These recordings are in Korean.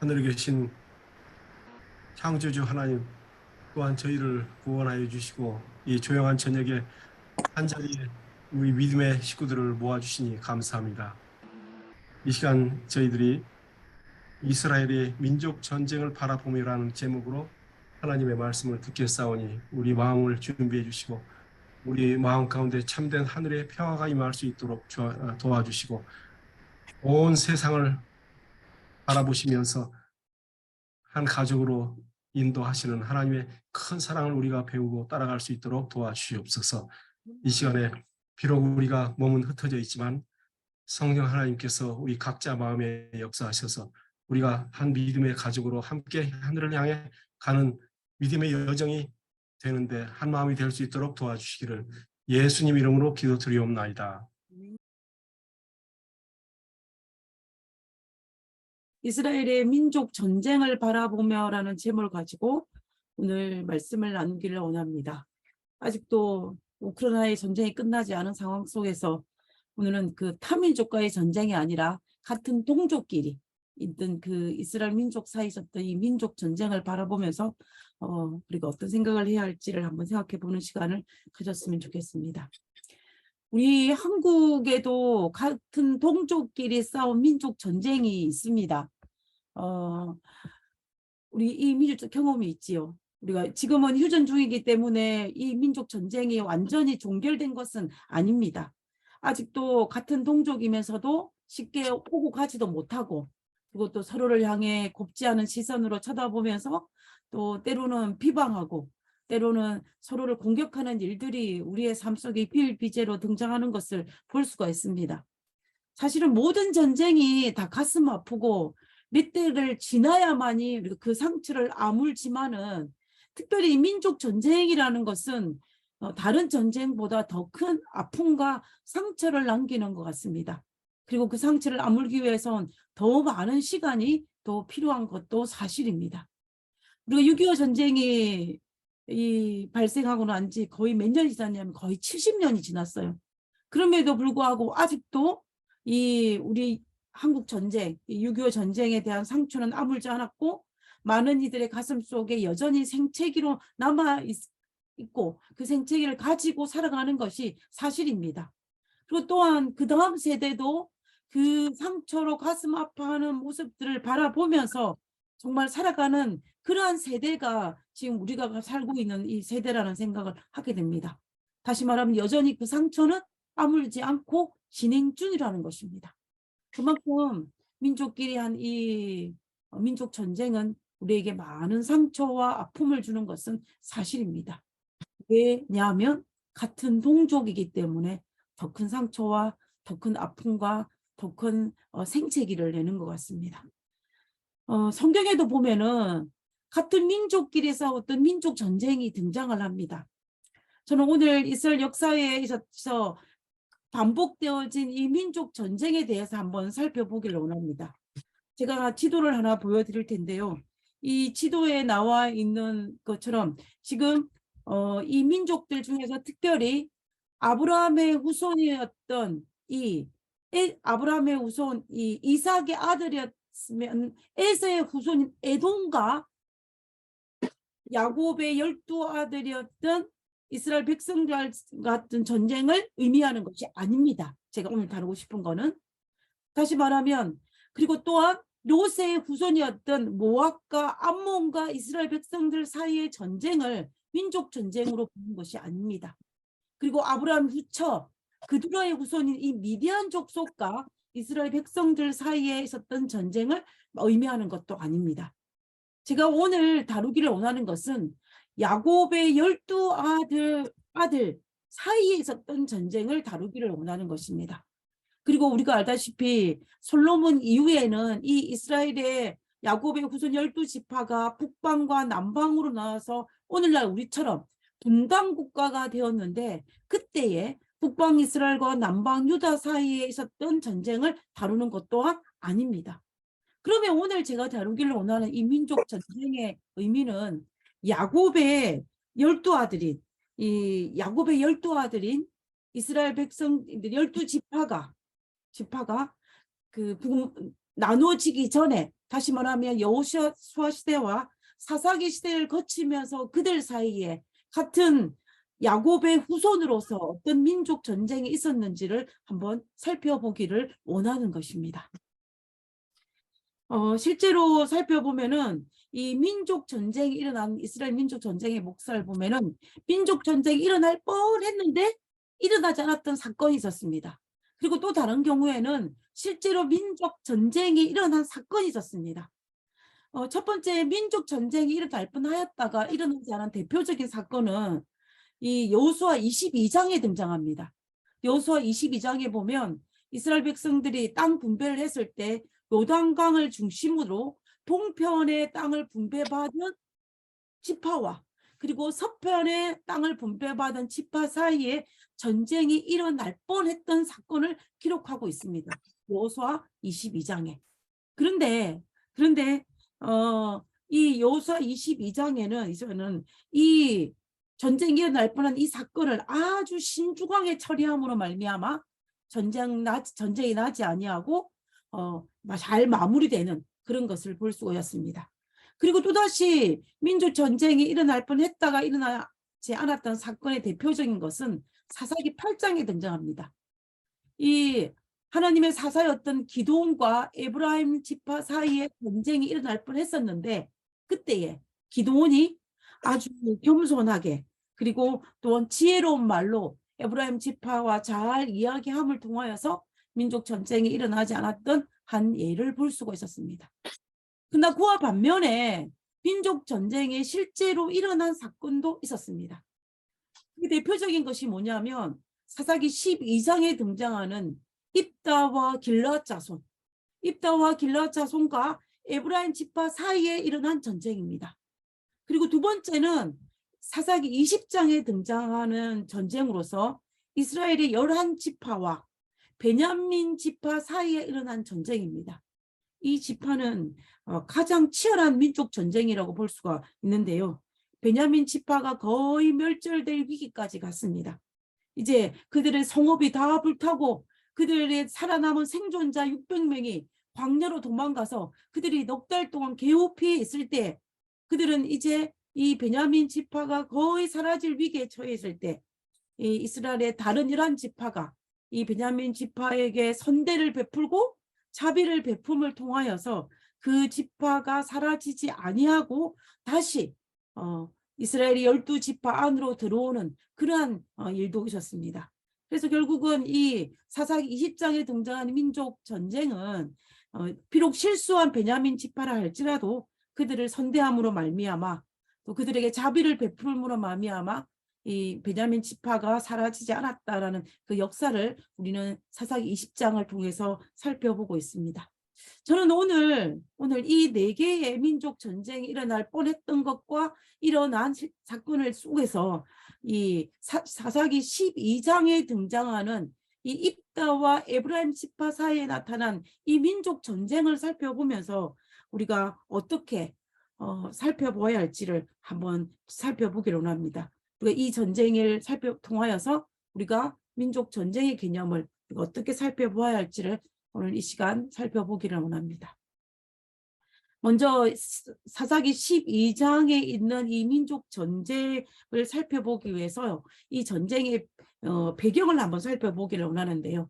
하늘에 계신 창조주 하나님 또한 저희를 구원하여 주시고 이 조용한 저녁에 한자리에 우리 믿음의 식구들을 모아주시니 감사합니다. 이 시간 저희들이 이스라엘의 민족 전쟁을 바라보며라는 제목으로 하나님의 말씀을 듣겠사오니 우리 마음을 준비해 주시고 우리 마음 가운데 참된 하늘의 평화가 임할 수 있도록 도와주시고 온 세상을 바라보시면서 한 가족으로 인도하시는 하나님의 큰 사랑을 우리가 배우고 따라갈 수 있도록 도와주시옵소서. 이 시간에 비록 우리가 몸은 흩어져 있지만 성령 하나님께서 우리 각자 마음에 역사하셔서 우리가 한 믿음의 가족으로 함께 하늘을 향해 가는 믿음의 여정이 되는데 한 마음이 될 수 있도록 도와주시기를 예수님 이름으로 기도드리옵나이다. 이스라엘의 민족 전쟁을 바라보며라는 제목을 가지고 오늘 말씀을 나누기를 원합니다. 아직도 우크라이나의 전쟁이 끝나지 않은 상황 속에서 오늘은 그 타민족과의 전쟁이 아니라 같은 동족끼리 있던 그 이스라엘 민족 사이에 있었던 이 민족 전쟁을 바라보면서 우리가 어떤 생각을 해야 할지를 한번 생각해 보는 시간을 가졌으면 좋겠습니다. 우리 한국에도 같은 동족끼리 싸운 민족 전쟁이 있습니다. 우리 이 민족 경험이 있지요. 우리가 지금은 휴전 중이기 때문에 이 민족 전쟁이 완전히 종결된 것은 아닙니다. 아직도 같은 동족이면서도 쉽게 오고 가지도 못하고 그리고 또 서로를 향해 곱지 않은 시선으로 쳐다보면서 또 때로는 비방하고 때로는 서로를 공격하는 일들이 우리의 삶 속에 비일비재로 등장하는 것을 볼 수가 있습니다. 사실은 모든 전쟁이 다 가슴 아프고 몇 대를 지나야만이 그 상처를 아물지만은 특별히 민족 전쟁이라는 것은 다른 전쟁보다 더 큰 아픔과 상처를 남기는 것 같습니다. 그리고 그 상처를 아물기 위해선 더 많은 시간이 더 필요한 것도 사실입니다. 우리가 6.25 전쟁이 발생하고 난 지 거의 몇 년이 지났냐면 거의 70년이 지났어요. 그럼에도 불구하고 아직도 우리 한국 전쟁, 6.25 전쟁에 대한 상처는 아물지 않았고 많은 이들의 가슴 속에 여전히 생채기로 남아있고 그 생채기를 가지고 살아가는 것이 사실입니다. 그리고 또한 그 다음 세대도 그 상처로 가슴 아파하는 모습들을 바라보면서 정말 살아가는 그러한 세대가 지금 우리가 살고 있는 이 세대라는 생각을 하게 됩니다. 다시 말하면 여전히 그 상처는 아물지 않고 진행 중이라는 것입니다. 그만큼 민족끼리 한 이 민족 전쟁은 우리에게 많은 상처와 아픔을 주는 것은 사실입니다. 왜냐하면 같은 동족이기 때문에 더 큰 상처와 더 큰 아픔과 더 큰 생채기를 내는 것 같습니다. 성경에도 보면은 같은 민족끼리 싸웠던 민족 전쟁이 등장을 합니다. 저는 오늘 이스라엘 역사에 있어서 반복되어진 이 민족 전쟁에 대해서 한번 살펴보기를 원합니다. 제가 지도를 하나 보여드릴 텐데요. 이 지도에 나와 있는 것처럼 지금 이 민족들 중에서 특별히 아브라함의 후손이었던 아브라함의 후손 이삭의 아들이었으면 에서의 후손인 에돔과 야곱의 12아들이었던 이스라엘 백성들 같은 전쟁을 의미하는 것이 아닙니다. 제가 오늘 다루고 싶은 거는 다시 말하면 그리고 또한 롯의 후손이었던 모압과 암몬과 이스라엘 백성들 사이의 전쟁을 민족 전쟁으로 보는 것이 아닙니다. 그리고 아브라함 후처 그두라의 후손인 이 미디안 족속과 이스라엘 백성들 사이에 있었던 전쟁을 의미하는 것도 아닙니다. 제가 오늘 다루기를 원하는 것은 야곱의 12아들 사이에 있었던 전쟁을 다루기를 원하는 것입니다. 그리고 우리가 알다시피 솔로몬 이후에는 이 이스라엘의 야곱의 후손 12지파가 북방과 남방으로 나와서 오늘날 우리처럼 분단 국가가 되었는데 그때에 북방 이스라엘과 남방 유다 사이에 있었던 전쟁을 다루는 것 또한 아닙니다. 그러면 오늘 제가 다루기를 원하는 이 민족 전쟁의 의미는 야곱의 12아들인 이스라엘 백성 12지파가 나누어지기 전에 다시 말하면 여호수아 시대와 사사기 시대를 거치면서 그들 사이에 같은 야곱의 후손으로서 어떤 민족 전쟁이 있었는지를 한번 살펴보기를 원하는 것입니다. 실제로 살펴보면은 이 민족 전쟁이 일어난 이스라엘 민족 전쟁의 목사를 보면은 민족 전쟁이 일어날 뻔했는데 일어나지 않았던 사건이 있었습니다. 그리고 또 다른 경우에는 실제로 민족 전쟁이 일어난 사건이 있었습니다. 첫 번째 민족 전쟁이 일어날 뻔하였다가 일어나지 않은 대표적인 사건은 이 여호수아 22장에 등장합니다. 여호수아 22장에 보면 이스라엘 백성들이 땅 분배를 했을 때 요단강을 중심으로 동편의 땅을 분배받은 지파와 그리고 서편의 땅을 분배받은 지파 사이에 전쟁이 일어날 뻔했던 사건을 기록하고 있습니다. 여호수아 22장에. 그런데 이 여호수아 22장에는 이 전쟁이 일어날 뻔한 이 사건을 아주 신중하게 처리함으로 말미암아 전쟁이 나지 아니하고 잘 마무리되는 그런 것을 볼 수가 있습니다. 그리고 또다시 민족 전쟁이 일어날 뻔했다가 일어나지 않았던 사건의 대표적인 것은 사사기 8장에 등장합니다. 이 하나님의 사사였던 기드온과 에브라임 지파 사이에 전쟁이 일어날 뻔했었는데 그때에 기드온이 아주 겸손하게 그리고 또한 지혜로운 말로 에브라임 지파와 잘 이야기함을 통하여서 민족 전쟁이 일어나지 않았던 한 예를 볼 수가 있었습니다. 그러나 그와 반면에 민족 전쟁이 실제로 일어난 사건도 있었습니다. 그 대표적인 것이 뭐냐면 사사기 12장에 등장하는 입다와 길르앗 자손과 에브라임 지파 사이에 일어난 전쟁입니다. 그리고 두 번째는 사사기 20장에 등장하는 전쟁으로서 이스라엘의 11지파와 베냐민 지파 사이에 일어난 전쟁입니다. 이 지파는 가장 치열한 민족 전쟁이라고 볼 수가 있는데요. 베냐민 지파가 거의 멸절될 위기까지 갔습니다. 이제 그들의 성읍이 다 불타고 그들의 살아남은 생존자 600명이 광야로 도망가서 그들이 넉 달 동안 개호피해 있을 때 그들은 이제 이 베냐민 지파가 거의 사라질 위기에 처해 있을 때 이 이스라엘의 다른 11지파가 이 베냐민 지파에게 선대를 베풀고 자비를 베품을 통하여서 그 지파가 사라지지 아니하고 다시 이스라엘이 12지파 안으로 들어오는 그러한 일도 있었습니다. 그래서 결국은 이 사사기 20장에 등장하는 민족 전쟁은 비록 실수한 베냐민 지파라 할지라도 그들을 선대함으로 말미암아 또 그들에게 자비를 베풀므로 말미암아 이 베냐민 지파가 사라지지 않았다라는 그 역사를 우리는 사사기 20장을 통해서 살펴보고 있습니다. 저는 오늘 이 네 개의 민족 전쟁이 일어날 뻔했던 것과 일어난 사건을 속에서 이 사사기 12장에 등장하는 이 입다와 에브라임 지파 사이에 나타난 이 민족 전쟁을 살펴보면서 우리가 어떻게 살펴보아야 할지를 한번 살펴보기로 합니다. 이 전쟁을 통하여서 우리가 민족 전쟁의 개념을 어떻게 살펴보아야 할지를 오늘 이 시간 살펴보기를 원합니다. 먼저 사사기 12장에 있는 이 민족 전쟁을 살펴보기 위해서 이 전쟁의 배경을 한번 살펴보기를 원하는데요.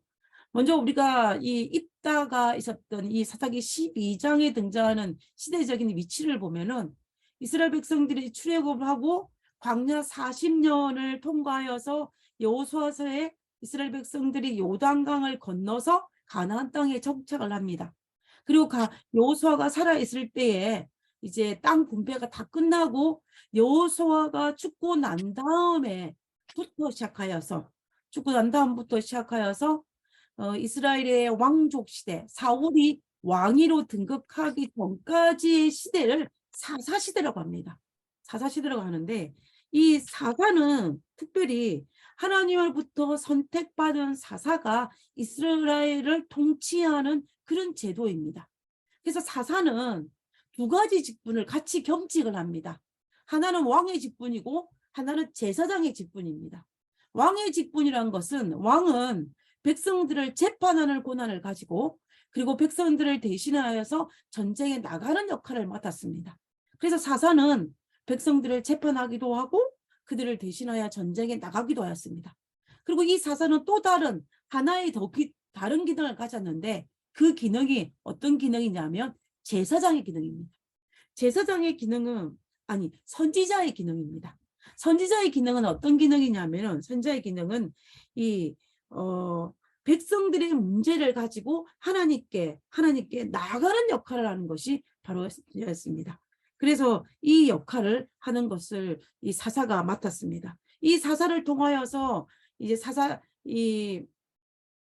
먼저 우리가 이 입다가 있었던 이 사사기 12장에 등장하는 시대적인 위치를 보면은 이스라엘 백성들이 출애굽을 하고 광야 40년을 통과하여서 여호수아서에 이스라엘 백성들이 요단강을 건너서 가나안 땅에 정착을 합니다. 그리고 여호수아가 살아있을 때에 이제 땅 분배가 다 끝나고 여호수아가 죽고 난 다음부터 시작하여서 이스라엘의 왕족 시대, 사울이 왕위로 등극하기 전까지의 시대를 사사시대라고 합니다. 사사시대라고 하는데 이 사사는 특별히 하나님으로부터 선택받은 사사가 이스라엘을 통치하는 그런 제도입니다. 그래서 사사는 두 가지 직분을 같이 겸직을 합니다. 하나는 왕의 직분이고 하나는 제사장의 직분입니다. 왕의 직분이란 것은 왕은 백성들을 재판하는 권한을 가지고 그리고 백성들을 대신하여서 전쟁에 나가는 역할을 맡았습니다. 그래서 사사는 백성들을 재판하기도 하고 그들을 대신하여 전쟁에 나가기도 하였습니다. 그리고 이 사사는 또 다른 하나의 다른 기능을 가졌는데 그 기능이 어떤 기능이냐면 제사장의 기능입니다. 제사장의 기능은 선지자의 기능입니다. 선지자의 기능은 어떤 기능이냐면은 선지자의 기능은 이 백성들의 문제를 가지고 하나님께 나아가는 역할을 하는 것이 바로 선지자였습니다. 그래서 이 역할을 하는 것을 이 사사가 맡았습니다. 이 사사를 통하여서 이제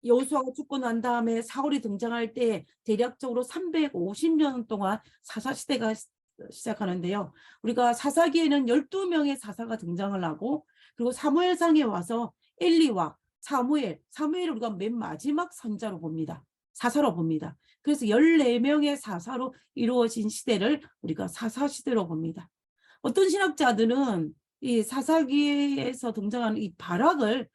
여호수아가 죽고 난 다음에 사울이 등장할 때 대략적으로 350년 동안 사사 시대가 시작하는데요. 우리가 사사기에는 12명의 사사가 등장을 하고 그리고 사무엘상에 와서 엘리와 사무엘을 우리가 맨 마지막 선자로 봅니다. 사사로 봅니다. 그래서 14명의 사사로 이루어진 시대를 우리가 사사시대로 봅니다. 어떤 신학자들은 이 사사기에서 등장하는 이 바락을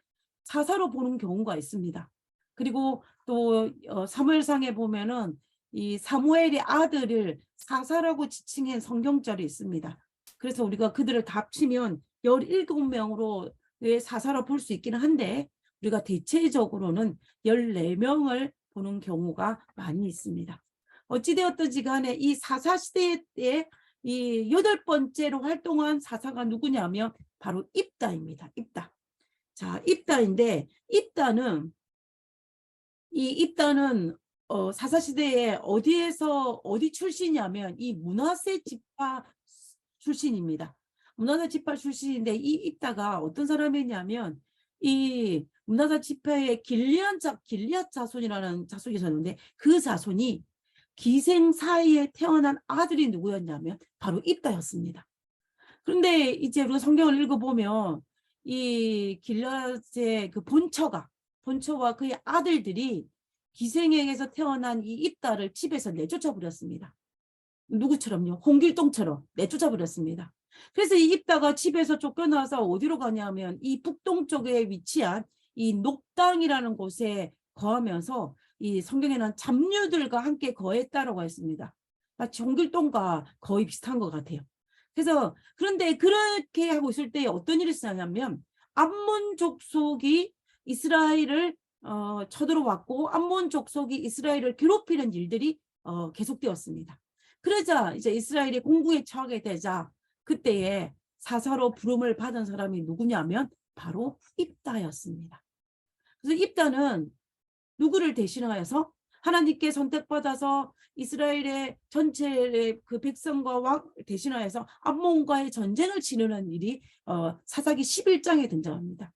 사사로 보는 경우가 있습니다. 그리고 또 사무엘상에 보면은 이 사무엘의 아들을 사사라고 지칭한 성경절이 있습니다. 그래서 우리가 그들을 다 합치면 17명으로 사사로 볼 수 있기는 한데 우리가 대체적으로는 14명을 보는 경우가 많이 있습니다. 어찌되었든지 간에 이 사사 시대에 이 8번째로 활동한 사사가 누구냐면 바로 입다입니다. 입다. 자, 입다인데 입다는 사사시대에 어디 출신이냐면 이 므낫세 지파 출신입니다. 므낫세 지파 출신인데 이 입다가 어떤 사람이냐면 이 므낫세 지파의 길리앗 자손이라는 자손이 있었는데 그 자손이 기생 사이에 태어난 아들이 누구였냐면 바로 입다였습니다. 그런데 이제 우리가 성경을 읽어보면 이 길앗의 그 본처와 그의 아들들이 기생에게서 태어난 이 입다를 집에서 내쫓아 버렸습니다. 누구처럼요? 홍길동처럼 내쫓아 버렸습니다. 그래서 이 입다가 집에서 쫓겨나서 어디로 가냐면 이 북동쪽에 위치한 이 녹당이라는 곳에 거하면서 이 성경에는 잡류들과 함께 거했다라고 했습니다. 마치 홍길동과 거의 비슷한 것 같아요. 그래서 그런데 그렇게 하고 있을 때 어떤 일이 있었냐면 암몬 족속이 이스라엘을 쳐들어왔고 암몬 족속이 이스라엘을 괴롭히는 일들이 계속되었습니다. 그러자 이제 이스라엘이 공국에 처하게 되자 그때에 사사로 부름을 받은 사람이 누구냐면 바로 입다였습니다. 그래서 입다는 누구를 대신하여서 하나님께 선택받아서 이스라엘의 전체의 그 백성과 왕 대신하여서 암몬과의 전쟁을 치르는 일이 사사기 11장에 등장합니다.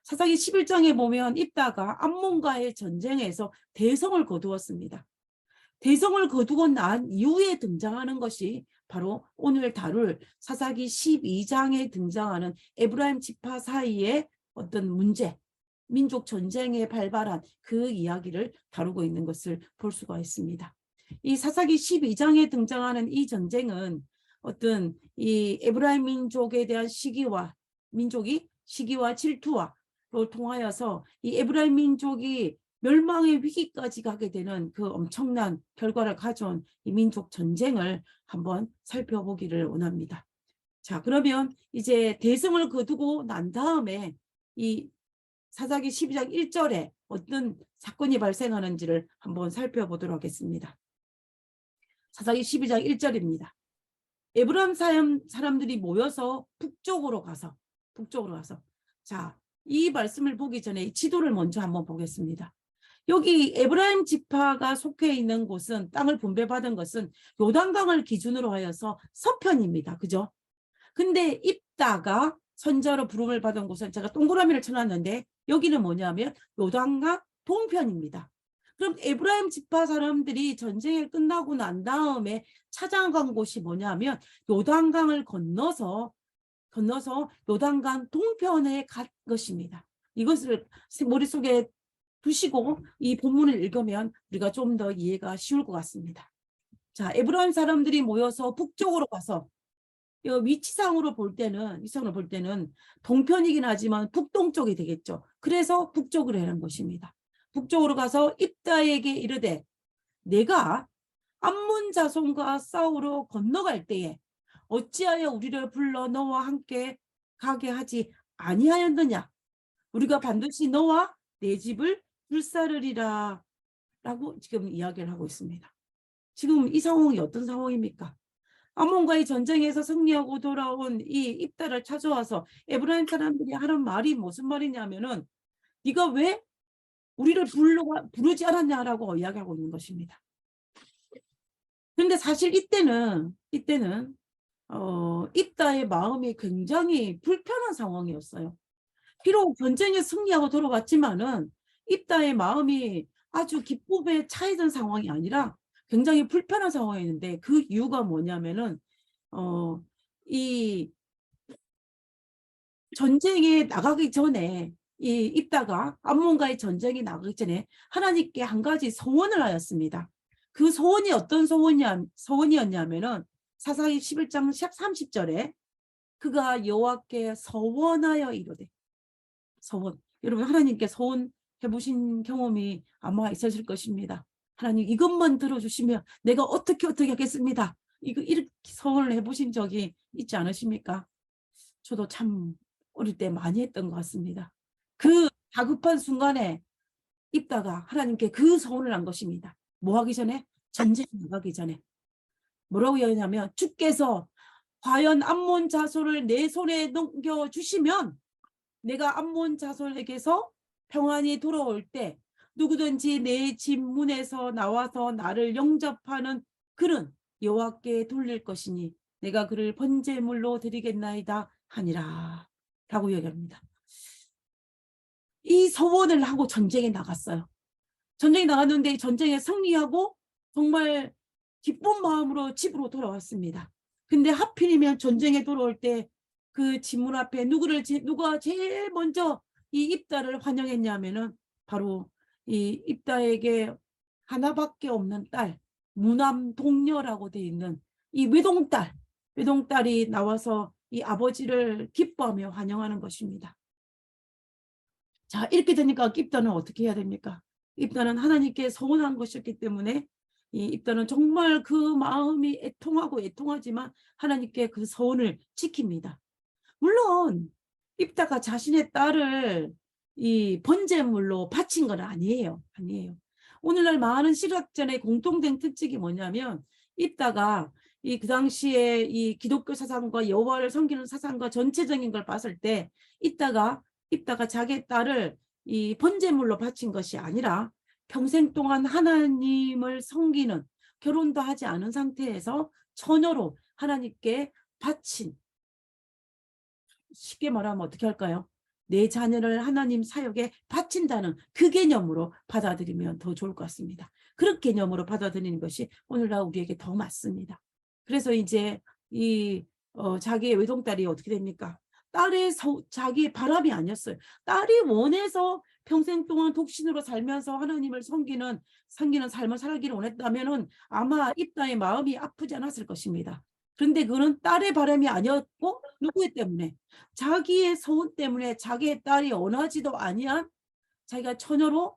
사사기 11장에 보면 입다가 암몬과의 전쟁에서 대성을 거두었습니다. 대성을 거두고 난 이후에 등장하는 것이 바로 오늘 다룰 사사기 12장에 등장하는 에브라임 지파 사이의 어떤 문제, 민족 전쟁에 발발한 그 이야기를 다루고 있는 것을 볼 수가 있습니다. 이 사사기 12장에 등장하는 이 전쟁은 어떤 이 에브라임 민족에 대한 시기와 질투와 로 통하여서 이 에브라임 민족이 멸망의 위기까지 가게 되는 그 엄청난 결과를 가져온 이 민족 전쟁을 한번 살펴보기를 원합니다. 자, 그러면 이제 대성을 거두고 난 다음에 이 사사기 12장 1절에 어떤 사건이 발생하는지를 한번 살펴보도록 하겠습니다. 사사기 12장 1절입니다. 에브라임 사람들이 모여서 북쪽으로 가서 자, 이 말씀을 보기 전에 이 지도를 먼저 한번 보겠습니다. 여기 에브라임 지파가 속해 있는 곳은 땅을 분배받은 것은 요단강을 기준으로 하여서 서편입니다. 그죠? 근데 입다가 선자로 부름을 받은 곳은 제가 동그라미를 쳐놨는데 여기는 뭐냐면 요단강 동편입니다. 그럼 에브라임 지파 사람들이 전쟁이 끝나고 난 다음에 찾아간 곳이 뭐냐면 요단강을 건너서 요단강 동편에 간 것입니다. 이것을 머릿속에 두시고 이 본문을 읽으면 우리가 좀 더 이해가 쉬울 것 같습니다. 자, 에브라임 사람들이 모여서 북쪽으로 가서 위치상으로 볼 때는 동편이긴 하지만 북동쪽이 되겠죠. 그래서 북쪽으로 하는 것입니다. 북쪽으로 가서 입다에게 이르되 내가 암몬 자손과 싸우러 건너갈 때에 어찌하여 우리를 불러 너와 함께 가게 하지 아니하였느냐? 우리가 반드시 너와 내 집을 불사르리라 라고 지금 이야기를 하고 있습니다. 지금 이 상황이 어떤 상황입니까? 암몬과의 전쟁에서 승리하고 돌아온 이 입다를 찾아와서 에브라임 사람들이 하는 말이 무슨 말이냐면은 네가 왜 우리를 부르지 않았냐라고 이야기하고 있는 것입니다. 그런데 사실 이때는 입다의 마음이 굉장히 불편한 상황이었어요. 비록 전쟁에 승리하고 돌아왔지만은 입다의 마음이 아주 기쁨에 차이던 상황이 아니라 굉장히 불편한 상황이었는데 그 이유가 뭐냐면은 이 전쟁에 나가기 전에 이 입다가 암몬과의 전쟁에 나가기 전에 하나님께 한 가지 소원을 하였습니다. 그 소원이 어떤 소원이었냐면은 사사기 11장 30절에 그가 여호와께 서원하여 이르되 서원. 여러분 하나님께 서원 해보신 경험이 아마 있으실 것입니다. 하나님 이것만 들어주시면 내가 어떻게 하겠습니다. 이렇게 서원을 해보신 적이 있지 않으십니까? 저도 참 어릴 때 많이 했던 것 같습니다. 그 다급한 순간에 입다가 하나님께 그 서원을 한 것입니다. 뭐 하기 전에? 전쟁 나가기 전에. 뭐라고 하냐면 주께서 과연 암몬 자손을 내 손에 넘겨주시면 내가 암몬 자손에게서 평안히 돌아올 때 누구든지 내 집 문에서 나와서 나를 영접하는 그는 여호와께 돌릴 것이니 내가 그를 번제물로 드리겠나이다 하니라 라고 이야기합니다. 이 서원을 하고 전쟁에 나갔어요. 전쟁에 나갔는데 전쟁에 승리하고 정말 기쁜 마음으로 집으로 돌아왔습니다. 근데 하필이면 전쟁에 돌아올 때 그 집 문 앞에 누가 제일 먼저 이 입다를 환영했냐면은 바로 이 입다에게 하나밖에 없는 딸, 무남동녀라고 돼 있는 이 외동딸이 나와서 이 아버지를 기뻐하며 환영하는 것입니다. 자, 이렇게 되니까 입다는 어떻게 해야 됩니까? 입다는 하나님께 서원한 것이었기 때문에 이 입다는 정말 그 마음이 애통하지만 하나님께 그 서원을 지킵니다. 물론 입다가 자신의 딸을 이 번제물로 바친 건 아니에요. 오늘날 많은 신학전의 공통된 특징이 뭐냐면 입다가 그 당시에 이 기독교 사상과 여호와를 섬기는 사상과 전체적인 걸 봤을 때 입다가 자기 딸을 이 번제물로 바친 것이 아니라 평생 동안 하나님을 섬기는 결혼도 하지 않은 상태에서 처녀로 하나님께 바친, 쉽게 말하면 어떻게 할까요? 내 자녀를 하나님 사역에 바친다는 그 개념으로 받아들이면 더 좋을 것 같습니다. 그런 개념으로 받아들이는 것이 오늘날 우리에게 더 맞습니다. 그래서 이제 자기의 외동딸이 어떻게 됩니까? 딸의 자기의 바람이 아니었어요. 딸이 원해서 평생 동안 독신으로 살면서 하나님을 섬기는 삶을 살기를 원했다면은 아마 입다의 마음이 아프지 않았을 것입니다. 그런데 그거는 딸의 바람이 아니었고 누구의 때문에? 자기의 소원 때문에 자기의 딸이 원하지도 아니한 자기가 처녀로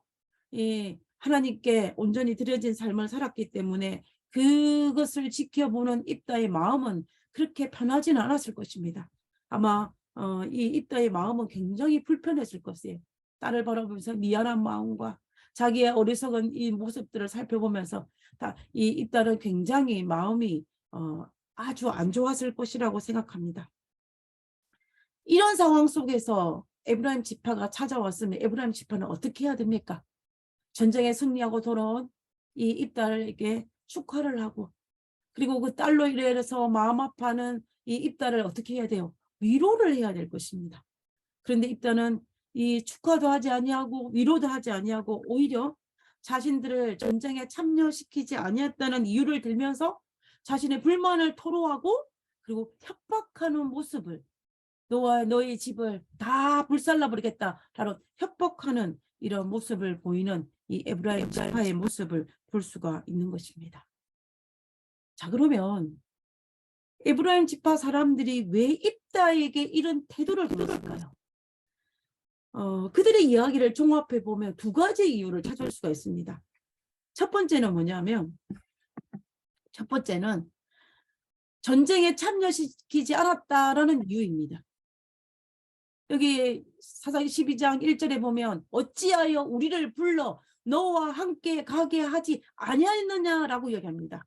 하나님께 온전히 드려진 삶을 살았기 때문에 그것을 지켜보는 입다의 마음은 그렇게 편하지는 않았을 것입니다. 아마 이 입다의 마음은 굉장히 불편했을 것이에요. 딸을 바라보면서 미안한 마음과 자기의 어리석은 이 모습들을 살펴보면서 이 입다는 굉장히 마음이 아주 안 좋았을 것이라고 생각합니다. 이런 상황 속에서 에브라임 지파가 찾아왔으면 에브라임 지파는 어떻게 해야 됩니까? 전쟁에 승리하고 돌아온 이 입다에게 축하를 하고 그리고 그 딸로 인해서 마음 아파하는 이 입다를 어떻게 해야 돼요? 위로를 해야 될 것입니다. 그런데 입다는 이 축하도 하지 아니하고 위로도 하지 아니하고 오히려 자신들을 전쟁에 참여시키지 아니했다는 이유를 들면서 자신의 불만을 토로하고 그리고 협박하는 모습을 너와 너의 집을 다 불살라버리겠다라고 협박하는 이런 모습을 보이는 이 에브라임 지파의 모습을 볼 수가 있는 것입니다. 자, 그러면 에브라임 지파 사람들이 왜 입다에게 이런 태도를 보였을까요? 그들의 이야기를 종합해 보면 두 가지 이유를 찾을 수가 있습니다. 첫 번째는 뭐냐면, 첫 번째는 전쟁에 참여시키지 않았다라는 이유입니다. 여기 사사기 12장 1절에 보면 어찌하여 우리를 불러 너와 함께 가게 하지 아니하였느냐라고 이야기합니다.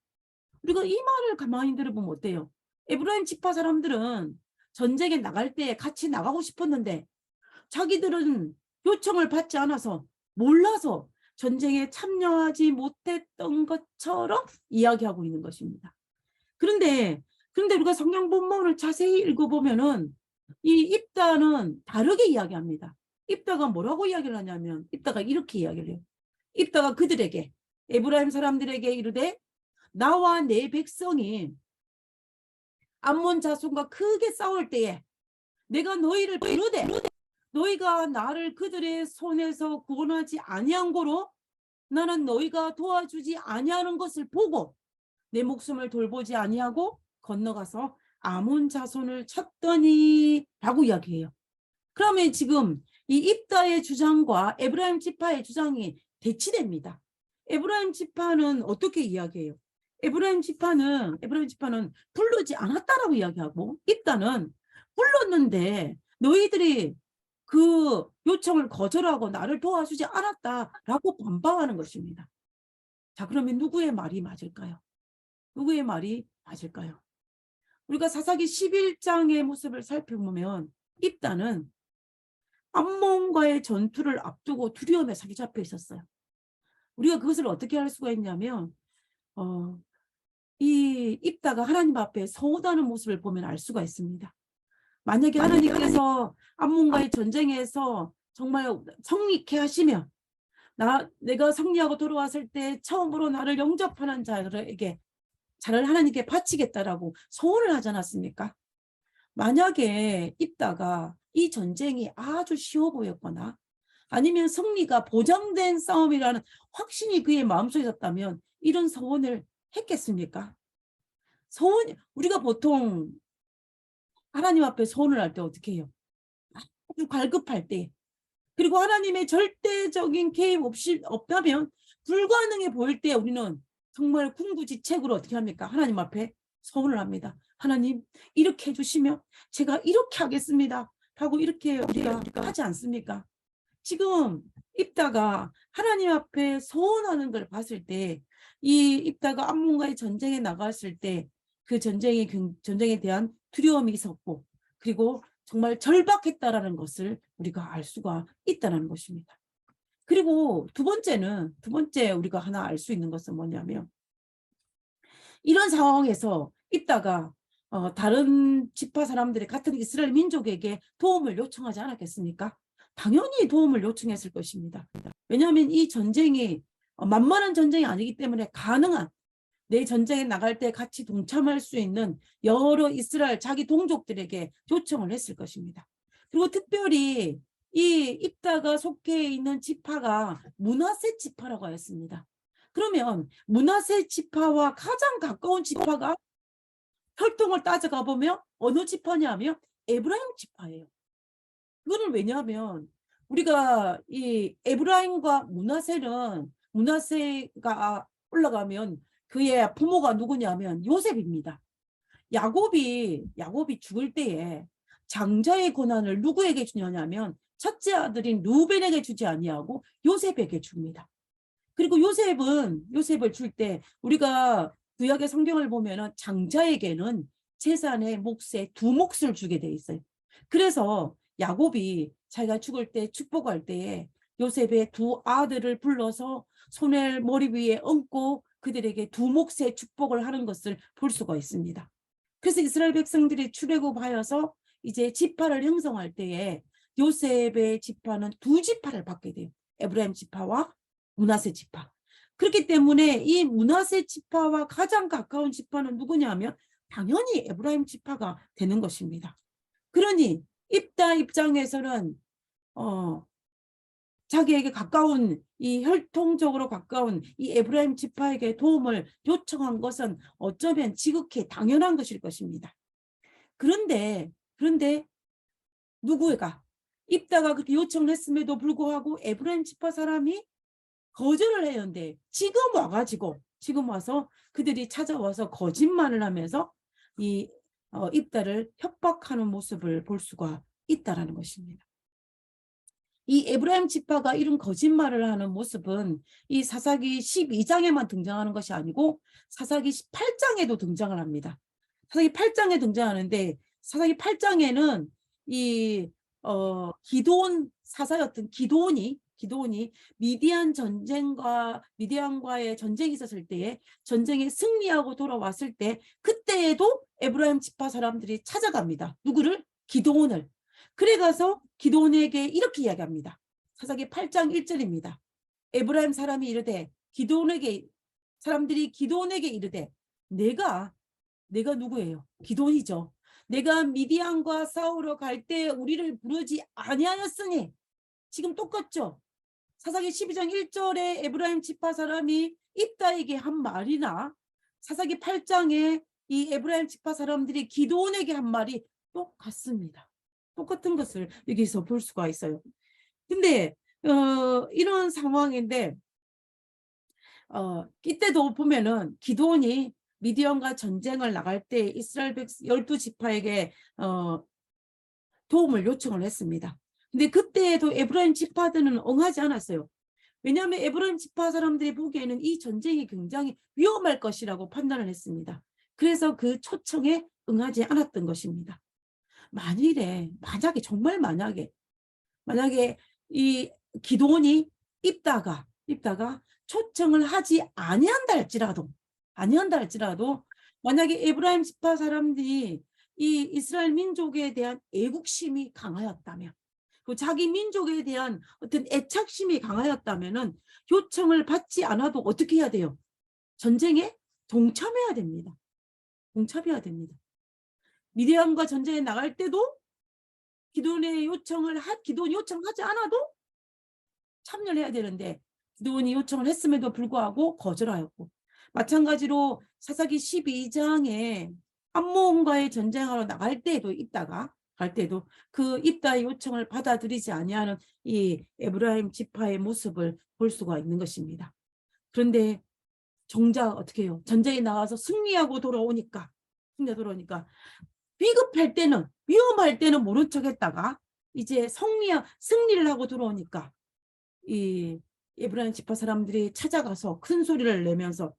우리가 이 말을 가만히 들어보면 어때요? 에브라임 지파 사람들은 전쟁에 나갈 때 같이 나가고 싶었는데 자기들은 요청을 받지 않아서 몰라서 전쟁에 참여하지 못했던 것처럼 이야기하고 있는 것입니다. 그런데 우리가 성경 본문을 자세히 읽어보면은 이 입다는 다르게 이야기합니다. 입다가 뭐라고 이야기를 하냐면 입다가 이렇게 이야기를 해요. 입다가 그들에게, 에브라임 사람들에게 이르되 나와 내 백성이 암몬 자손과 크게 싸울 때에 내가 너희를 부르되 너희가 나를 그들의 손에서 구원하지 아니한 고로 나는 너희가 도와주지 아니하는 것을 보고 내 목숨을 돌보지 아니하고 건너가서 아몬 자손을 쳤더니 라고 이야기해요. 그러면 지금 이 입다의 주장과 에브라임 지파의 주장이 대치됩니다. 에브라임 지파는 어떻게 이야기해요? 에브라임 지파는 부르지 않았다라고 이야기하고, 입다는 불렀는데 너희들이 그 요청을 거절하고 나를 도와주지 않았다라고 반박하는 것입니다. 자, 그러면 누구의 말이 맞을까요? 누구의 말이 맞을까요? 우리가 사사기 11장의 모습을 살펴보면 입다는 암몬과의 전투를 앞두고 두려움에 사로잡혀 있었어요. 우리가 그것을 어떻게 할 수가 있냐면 이 입다가 하나님 앞에 서운하는 모습을 보면 알 수가 있습니다. 만약에 하나님께서 암몬과의 전쟁에서 정말 성리케 하시면 내가 승리하고 돌아왔을 때 처음으로 나를 영접하는 자들에게 자를 하나님께 바치겠다라고 소원을 하지 않았습니까? 만약에 입다가 이 전쟁이 아주 쉬워 보였거나 아니면 승리가 보장된 싸움이라는 확신이 그의 마음속에 있었다면 이런 소원을 했겠습니까? 우리가 보통 하나님 앞에 소원을 할 때 어떻게 해요? 아주 갈급할 때, 그리고 하나님의 절대적인 개입 없다면 불가능해 보일 때 우리는 정말 궁구지책으로 어떻게 합니까? 하나님 앞에 소원을 합니다. 하나님, 이렇게 해주시면 제가 이렇게 하겠습니다 하고 이렇게 우리가 하지 않습니까? 지금 입다가 하나님 앞에 소원하는 걸 봤을 때, 이 입다가 암몬과의 전쟁에 나갔을 때 그 전쟁에 대한 두려움이 있었고, 그리고 정말 절박했다라는 것을 우리가 알 수가 있다는 것입니다. 그리고 두 번째 우리가 하나 알 수 있는 것은 뭐냐면, 이런 상황에서 입다가 다른 지파 사람들의 같은 이스라엘 민족에게 도움을 요청하지 않았겠습니까? 당연히 도움을 요청했을 것입니다. 왜냐하면 이 전쟁이 만만한 전쟁이 아니기 때문에 가능한, 내 전쟁에 나갈 때 같이 동참할 수 있는 여러 이스라엘 자기 동족들에게 요청을 했을 것입니다. 그리고 특별히 이 입다가 속해 있는 지파가 므낫세 지파라고 하였습니다. 그러면 므낫세 지파와 가장 가까운 지파가 혈통을 따져가 보면 어느 지파냐면 에브라임 지파예요. 그거는 왜냐하면 우리가 이 에브라임과 므낫세가 올라가면 그의 부모가 누구냐면 요셉입니다. 야곱이 죽을 때에 장자의 권한을 누구에게 주냐면 첫째 아들인 루벤에게 주지 아니하고 요셉에게 줍니다. 그리고 요셉을 줄 때 우리가 구약의 성경을 보면은 장자에게는 재산의 몫의 2몫을 주게 돼 있어요. 그래서 야곱이 자기가 죽을 때 축복할 때에 요셉의 2 아들을 불러서 손을 머리 위에 얹고 그들에게 2몫의 축복을 하는 것을 볼 수가 있습니다. 그래서 이스라엘 백성들이 출애굽하여서 이제 지파를 형성할 때에 요셉의 지파는 2지파를 받게 돼요. 에브라임 지파와 므낫세 지파. 그렇기 때문에 이 므낫세 지파와 가장 가까운 지파는 누구냐면 당연히 에브라임 지파가 되는 것입니다. 그러니 입다 입장에서는 자기에게 가까운, 이 혈통적으로 가까운 이 에브라임 지파에게 도움을 요청한 것은 어쩌면 지극히 당연한 것일 것입니다. 그런데 누구가 입다가 그렇게 요청을 했음에도 불구하고 에브라임 지파 사람이 거절을 해야 하는데 지금 와서 그들이 찾아와서 거짓말을 하면서 이 입다를 협박하는 모습을 볼 수가 있다라는 것입니다. 이 에브라임 지파가 이런 거짓말을 하는 모습은 이 사사기 12장에만 등장하는 것이 아니고 사사기 18장에도 등장을 합니다. 사사기 8장에 등장하는데 사사기 8장에는 이 기드온 사사였던 기드온이 미디안과의 전쟁이 있었을 때에 전쟁에 승리하고 돌아왔을 때 그때에도 에브라임 지파 사람들이 찾아갑니다. 누구를? 기드온을. 그래가서 기드온에게 이렇게 이야기합니다. 사사기 8장 1절입니다. 에브라임 사람이 이르되 사람들이 기드온에게 이르되 내가 누구예요? 기드온이죠. 내가 미디안과 싸우러 갈 때 우리를 부르지 아니하였으니 지금 똑같죠? 사사기 12장 1절에 에브라임 지파 사람이 입다에게 한 말이나 사사기 8장에 이 에브라임 지파 사람들이 기드온에게 한 말이 똑같습니다. 똑같은 것을 여기서 볼 수가 있어요. 근데 이런 상황인데 이때도 보면은 기드온이 미디안과 전쟁을 나갈 때 이스라엘 12지파에게 도움을 요청을 했습니다. 근데 그때에도 에브라임 지파들은 응하지 않았어요. 왜냐하면 에브라임 지파 사람들이 보기에는 이 전쟁이 굉장히 위험할 것이라고 판단을 했습니다. 그래서 그 초청에 응하지 않았던 것입니다. 만약에 이 기드온이 입다가 초청을 하지 아니한다 할지라도 만약에 에브라임 지파 사람들이 이 이스라엘 민족에 대한 애국심이 강하였다면 그 자기 민족에 대한 어떤 애착심이 강하였다면은 요청을 받지 않아도 어떻게 해야 돼요? 전쟁에 동참해야 됩니다. 미디안과 전쟁에 나갈 때도 기드온이 요청하지 않아도 참여를 해야 되는데 기드온이 요청을 했음에도 불구하고 거절하였고 마찬가지로 사사기 12장에 암몬과의 전쟁하러 나갈 때도 그 입다의 요청을 받아들이지 아니하는 이 에브라임 지파의 모습을 볼 수가 있는 것입니다. 그런데 정작 어떻게 해요? 전쟁에 나와서 승리하고 돌아오니까 위험할 때는 모른 척했다가 이제 승리를 하고 돌아오니까 이 에브라임 지파 사람들이 찾아가서 큰 소리를 내면서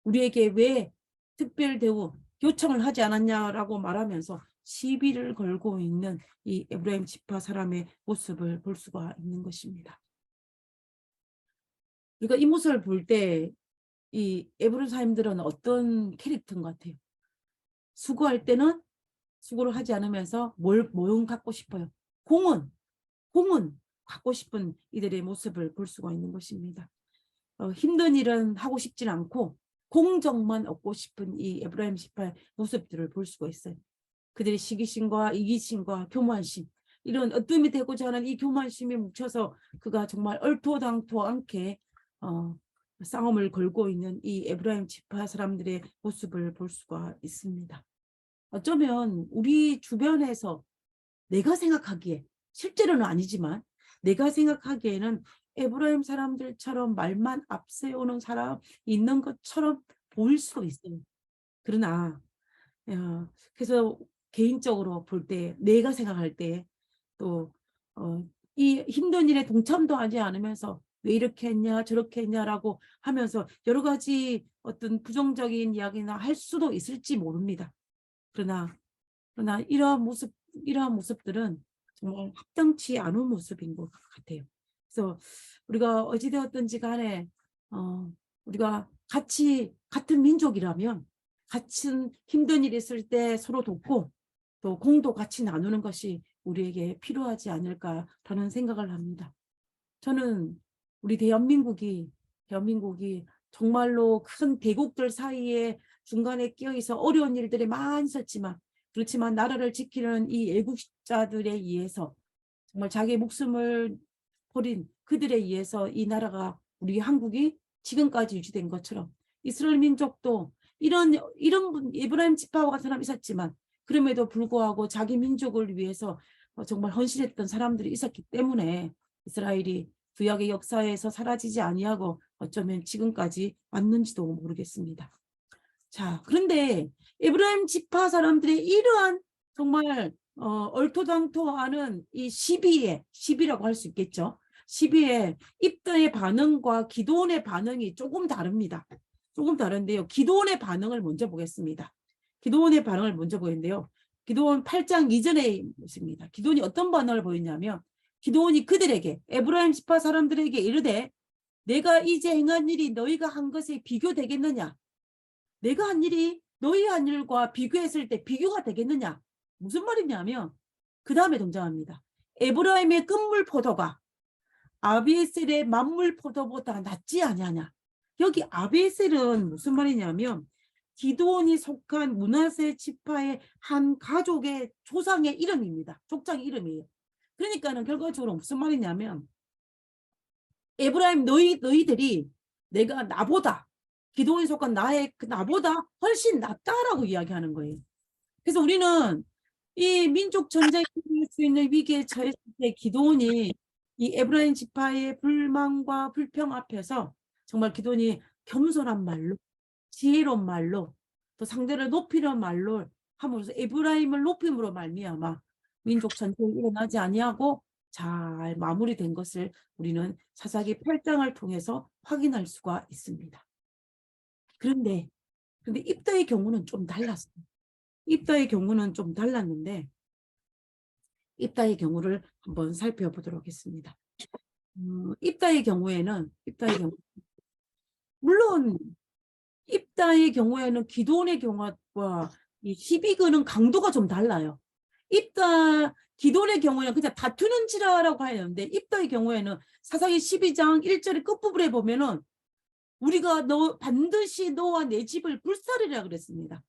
우리에게 왜 특별 대우 요청을 하지 않았냐라고 말하면서 시비를 걸고 있는 이 에브라임 지파 사람의 모습을 볼 수가 있는 것입니다. 그러니까 이 모습을 볼 때 이 에브라임 사람들은 어떤 캐릭터인 것 같아요? 수고할 때는 수고를 하지 않으면서 모형 갖고 싶어요. 공은 갖고 싶은 이들의 모습을 볼 수가 있는 것입니다. 힘든 일은 하고 싶진 않고 공정만 얻고 싶은 이 에브라임 지파의 모습들을 볼 수가 있어요. 그들의 시기심과 이기심과 교만심, 이런 어둠이 되고자 하는 이 교만심에 뭉쳐서 그가 정말 얼토당토 않게 싸움을 걸고 있는 이 에브라임 지파 사람들의 모습을 볼 수가 있습니다. 어쩌면 우리 주변에서 내가 생각하기에, 실제로는 아니지만 내가 생각하기에는 에브라임 사람들처럼 말만 앞세우는 사람 있는 것처럼 보일 수도 있어요. 그러나 그래서 개인적으로 볼 때, 내가 생각할 때 또 이 힘든 일에 동참도 하지 않으면서 왜 이렇게 했냐 저렇게 했냐라고 하면서 여러 가지 어떤 부정적인 이야기나 할 수도 있을지 모릅니다. 그러나 이러한 모습들은 정말 합당치 않은 모습인 것 같아요. 그래서 우리가 어찌되었든지 간에 우리가 같은 민족이라면 같은 힘든 일이 있을 때 서로 돕고 또 공도 같이 나누는 것이 우리에게 필요하지 않을까라는 생각을 합니다. 저는 우리 대한민국이 정말로 큰 대국들 사이에 중간에 끼어있어 어려운 일들이 많이 있었지만 그렇지만 나라를 지키는 이 애국자들에 의해서 정말 자기 목숨을 버린 그들에 의해서 이 나라가 우리 한국이 지금까지 유지된 것처럼 이스라엘 민족도 이런 에브라임 지파와 같은 사람이 있었지만 그럼에도 불구하고 자기 민족을 위해서 정말 헌신했던 사람들이 있었기 때문에 이스라엘이 구약의 역사에서 사라지지 아니하고 어쩌면 지금까지 왔는지도 모르겠습니다. 자, 그런데 에브라임 지파 사람들의 이러한 정말 얼토당토하는 이 시비라고 할 수 있겠죠. 시비에 입다의 반응과 기드온의 반응이 조금 다릅니다. 조금 다른데요. 기드온의 반응을 먼저 보겠습니다. 기드온의 반응을 먼저 보이는데요. 기드온 8장 이전에 있습니다. 기드온이 어떤 반응을 보였냐면 기드온이 그들에게 에브라임 지파 사람들에게 이르되 내가 이제 행한 일이 너희가 한 것에 비교되겠느냐? 내가 한 일이 너희 한 일과 비교했을 때 비교가 되겠느냐? 무슨 말이냐면 그 다음에 등장합니다. 에브라임의 끝물 포도가 아비에셀의 만물 포도보다 낫지 아니하냐? 여기 아비에셀은 무슨 말이냐면 기드온이 속한 므낫세 지파의 한 가족의 조상의 이름입니다. 족장의 이름이에요. 그러니까는 결과적으로 무슨 말이냐면 에브라임 너희들이 내가 나보다 기드온이 속한 나보다 훨씬 낫다라고 이야기하는 거예요. 그래서 우리는 이 민족 전쟁이 일어날 수 있는 위기에 처했을 때 기드온이 이 에브라임 지파의 불만과 불평 앞에서 정말 기드온이 겸손한 말로 지혜로운 말로 또 상대를 높이는 말로 함으로써 에브라임을 높임으로 말미암아 민족 전쟁이 일어나지 아니하고 잘 마무리된 것을 우리는 사사기 8장을 통해서 확인할 수가 있습니다. 그런데 입다의 경우는 좀 달랐어요. 입다의 경우는 좀 달랐는데 입다의 경우를 한번 살펴보도록 하겠습니다. 입다의 경우에는 물론 입다의 경우에는 기드온의 경우와 이 시비근은 강도가 좀 달라요. 기드온의 경우에는 그냥 다투는지라라고 해야 되는데 입다의 경우에는 사사기 12장 1절의 끝부분에 보면은 우리가 반드시 너와 내 집을 불살이라 그랬습니다.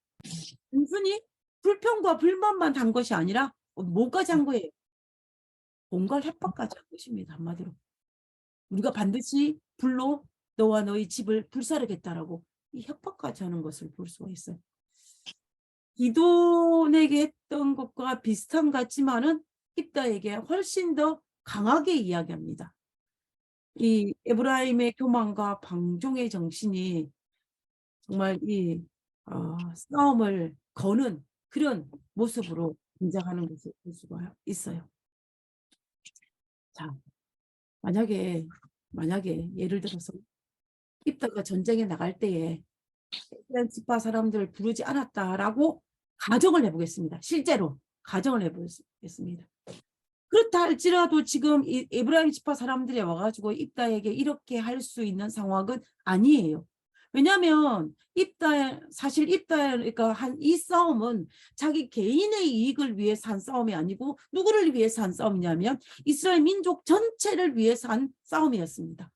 단순히 불평과 불만만 한 것이 아니라 뭐까지 한 거예요? 온갖 협박까지 한 것입니다. 한마디로. 우리가 반드시 불로 너와 너희 집을 불사르겠다라고 이 협박까지 하는 것을 볼 수가 있어요. 기드온에게 했던 것과 비슷한 것 같지만은 입다에게 훨씬 더 강하게 이야기합니다. 이 에브라임의 교만과 방종의 정신이 정말 이 싸움을 거는 그런 모습으로 등장하는 것을 볼 수가 있어요. 자, 만약에 예를 들어서 입다가 전쟁에 나갈 때에 에브라임 지파 사람들을 부르지 않았다라고 가정을 해보겠습니다. 실제로 가정을 해보겠습니다. 그렇다 할지라도 지금 이 에브라임 지파 사람들이 와가지고 입다에게 이렇게 할 수 있는 상황은 아니에요. 왜냐하면 사실 입다가 한 이 싸움은 자기 개인의 이익을 위해서 한 싸움이 아니고 누구를 위해서 한 싸움이냐면 이스라엘 민족 전체를 위해서 한 싸움이었습니다.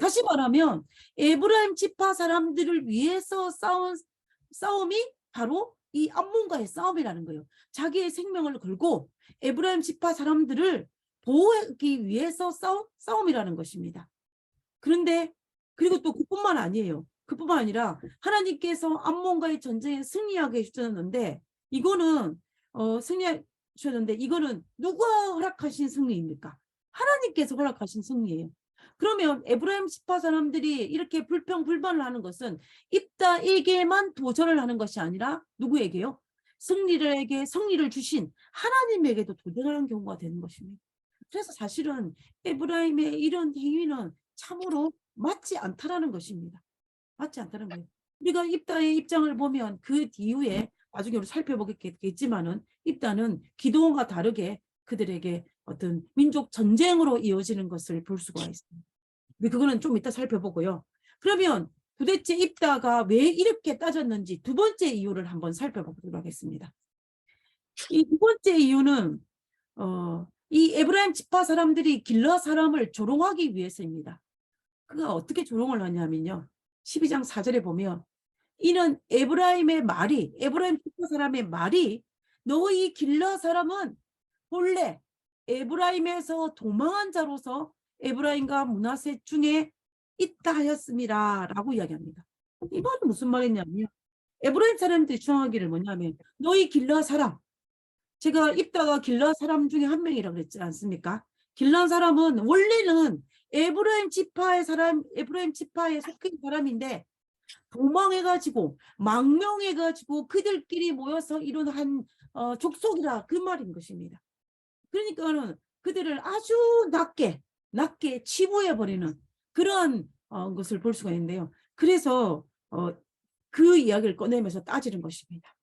다시 말하면 에브라임 지파 사람들을 위해서 싸운 싸움이 바로 이 암몬과의 싸움이라는 거예요. 자기의 생명을 걸고 에브라임 지파 사람들을 보호하기 위해서 싸운 싸움이라는 것입니다. 그런데 그리고 또 그뿐만 아니에요. 그뿐만 아니라 하나님께서 암몬과의 전쟁에 승리하게 해주셨는데 이거는 승리하셨는데 이거는 누가 허락하신 승리입니까? 하나님께서 허락하신 승리예요. 그러면 에브라임 지파 사람들이 이렇게 불평불만을 하는 것은 입다에게만 도전을 하는 것이 아니라 누구에게요? 승리를 주신 하나님에게도 도전하는 경우가 되는 것입니다. 그래서 사실은 에브라임의 이런 행위는 참으로 맞지 않다라는 것입니다. 맞지 않다는 거예요. 우리가 입다의 입장을 보면 그 이후에 나중에 우리 살펴보겠지만은 입다는 기드온과 다르게 그들에게 어떤 민족 전쟁으로 이어지는 것을 볼 수가 있습니다. 그거는 좀 이따 살펴보고요. 그러면 도대체 입다가 왜 이렇게 따졌는지 두 번째 이유를 한번 살펴보도록 하겠습니다. 이 두 번째 이유는 이 에브라임 지파 사람들이 길르앗 사람을 조롱하기 위해서입니다. 그가 어떻게 조롱을 하냐면요. 12장 4절에 보면 이는 에브라임 지파 사람의 말이 너희 길르앗 사람은 본래 에브라임에서 도망한 자로서 에브라임과 므낫세 중에 있다 하였습니다. 라고 이야기합니다. 이 말은 무슨 말이냐면 에브라임 사람들이 주장하기를 뭐냐면 너희 길르앗 사람 제가 입다가 길르앗 사람 중에 한 명이라고 그랬지 않습니까? 길르앗 사람은 원래는 에브라임 지파의 사람, 에브라임 지파에 속해 있는 사람인데 도망해가지고 망명해가지고 그들끼리 모여서 이룬 한 족속이라 그 말인 것입니다. 그러니까는 그들을 아주 낮게 치부해버리는 그런 것을 볼 수가 있는데요. 그래서 그 이야기를 꺼내면서 따지는 것입니다.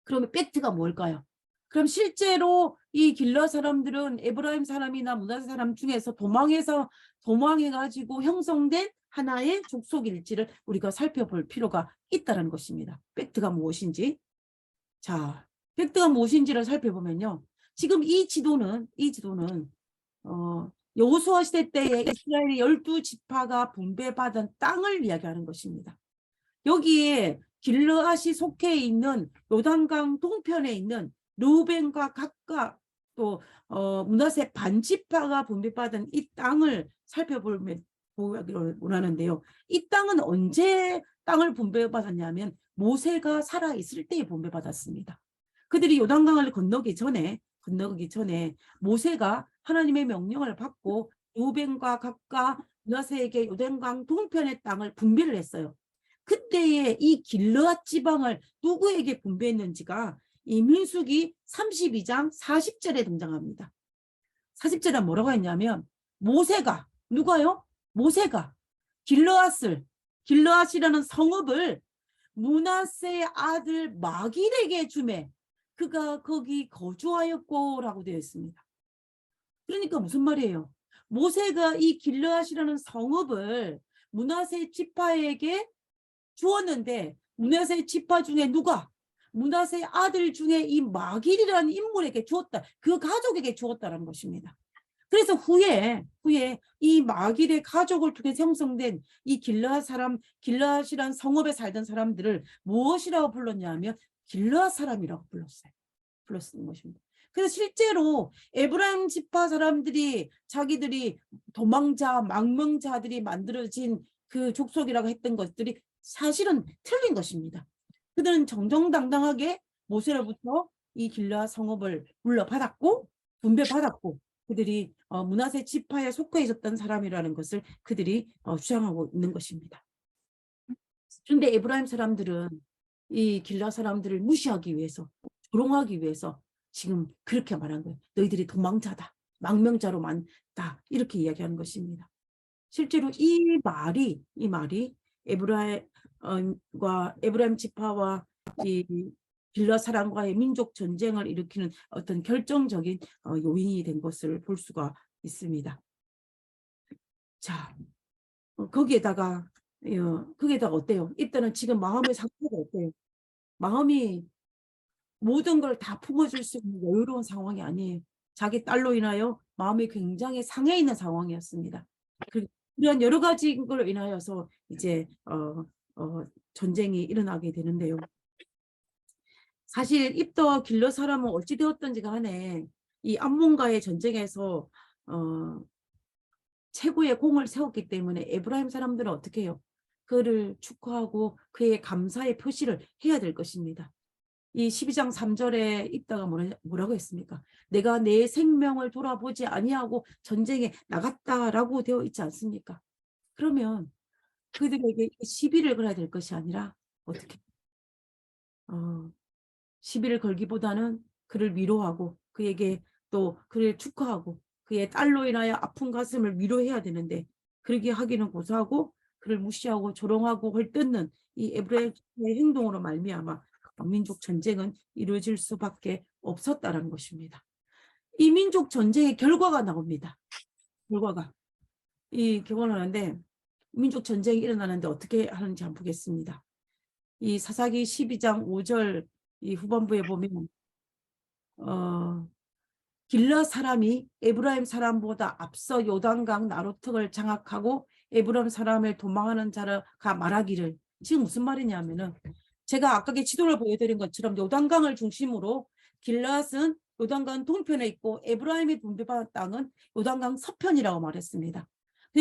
그러면 팩트가 뭘까요? 그럼 실제로 이 길라 사람들은 에브라임 사람이나 문하세 사람 중에서 도망해가지고 형성된 하나의 족속일지를 우리가 살펴볼 필요가 있다는 것입니다. 팩트가 무엇인지. 자, 팩트가 무엇인지를 살펴보면요. 지금 이 지도는 여호수아 시대 때에 이스라엘의 12지파가 분배받은 땅을 이야기하는 것입니다. 여기에 길르앗이 속해 있는 요단강 동편에 있는 르우벤과 갓과 또 므낫세 반지파가 분배받은 이 땅을 살펴보기를 원하는데요. 이 땅은 언제 땅을 분배받았냐면 모세가 살아있을 때에 분배받았습니다. 그들이 요단강을 건너기 전에 모세가 하나님의 명령을 받고 르우벤과 갓과 므낫세에게 요단강 동편의 땅을 분배를 했어요. 그때에 이 길르앗 지방을 누구에게 분배했는지가 이 민수기 32장 40절에 등장합니다. 40절에 뭐라고 했냐면 모세가 누가요? 모세가 길르앗이라는 성읍을 므낫세의 아들 마길에게 주매 그가 거기 거주하였고라고 되어 있습니다. 그러니까 무슨 말이에요? 모세가 이 길르앗이라는 성읍을 므낫세 지파에게 주었는데 므낫세 지파 중에 누가? 므낫세 아들 중에 이 마길이라는 인물에게 주었다. 그 가족에게 주었다는 것입니다. 그래서 후에 이 마길의 가족을 통해 형성된 이 길르앗이란 성읍에 살던 사람들을 무엇이라고 불렀냐면 길르앗 사람이라고 불렀던 것입니다. 그래서 실제로 에브라임 지파 사람들이 자기들이 망명자들이 만들어진 그 족속이라고 했던 것들이 사실은 틀린 것입니다. 그들은 정정당당하게 모세로부터 이 길르앗 성읍을 물려받았고 분배받았고 그들이 므낫세 지파에 속해 있었던 사람이라는 것을 그들이 주장하고 있는 것입니다. 그런데 에브라임 사람들은 이 길르앗 사람들을 무시하기 위해서 조롱하기 위해서 지금 그렇게 말한 거예요. 너희들이 도망자다. 망명자로 많다. 이렇게 이야기하는 것입니다. 실제로 이 말이 에브라임 지파와 이 길르앗 사람과의 민족 전쟁을 일으키는 어떤 결정적인 요인이 된 것을 볼 수가 있습니다. 자, 거기에다가 어때요? 일단은 지금 마음의 상태가 어때요? 마음이 모든 걸 다 품어줄 수 있는 여유로운 상황이 아니에요. 자기 딸로 인하여 마음이 굉장히 상해 있는 상황이었습니다. 이런 여러 가지 걸로 인하여서 이제 전쟁이 일어나게 되는데요. 사실 입더 길르앗 사람은 어찌 되었든지 간에 이 암몬과의 전쟁에서 최고의 공을 세웠기 때문에 에브라임 사람들은 어떻게 해요? 그를 축하하고 그의 감사의 표시를 해야 될 것입니다. 이 12장 3절에 있다가 뭐라고 했습니까? 내가 내 생명을 돌아보지 아니하고 전쟁에 나갔다라고 되어 있지 않습니까? 그러면 그들에게 시비를 걸어야 될 것이 아니라 어떻게 시비를 걸기보다는 그를 위로하고 그에게 또 그를 축하하고 그의 딸로 인하여 아픈 가슴을 위로해야 되는데 그렇게 하기는 고사하고 그를 무시하고 조롱하고 헐뜯는 이 에브라임의 행동으로 말미암아 민족 전쟁은 이루어질 수밖에 없었다는 것입니다. 이 민족 전쟁의 결과가 나옵니다. 결과가 하는데 민족 전쟁이 일어나는데 어떻게 하는지 한번 보겠습니다. 이 사사기 12장 5절 이 후반부에 보면 길르앗 사람이 에브라임 사람보다 앞서 요단강 나루턱을 장악하고 에브라임 사람을 도망하는 자가 말하기를 지금 무슨 말이냐면은 제가 아까 지도를 보여드린 것처럼 요단강을 중심으로 길르앗은 요단강 동편에 있고 에브라임이 분배받은 땅은 요단강 서편이라고 말했습니다.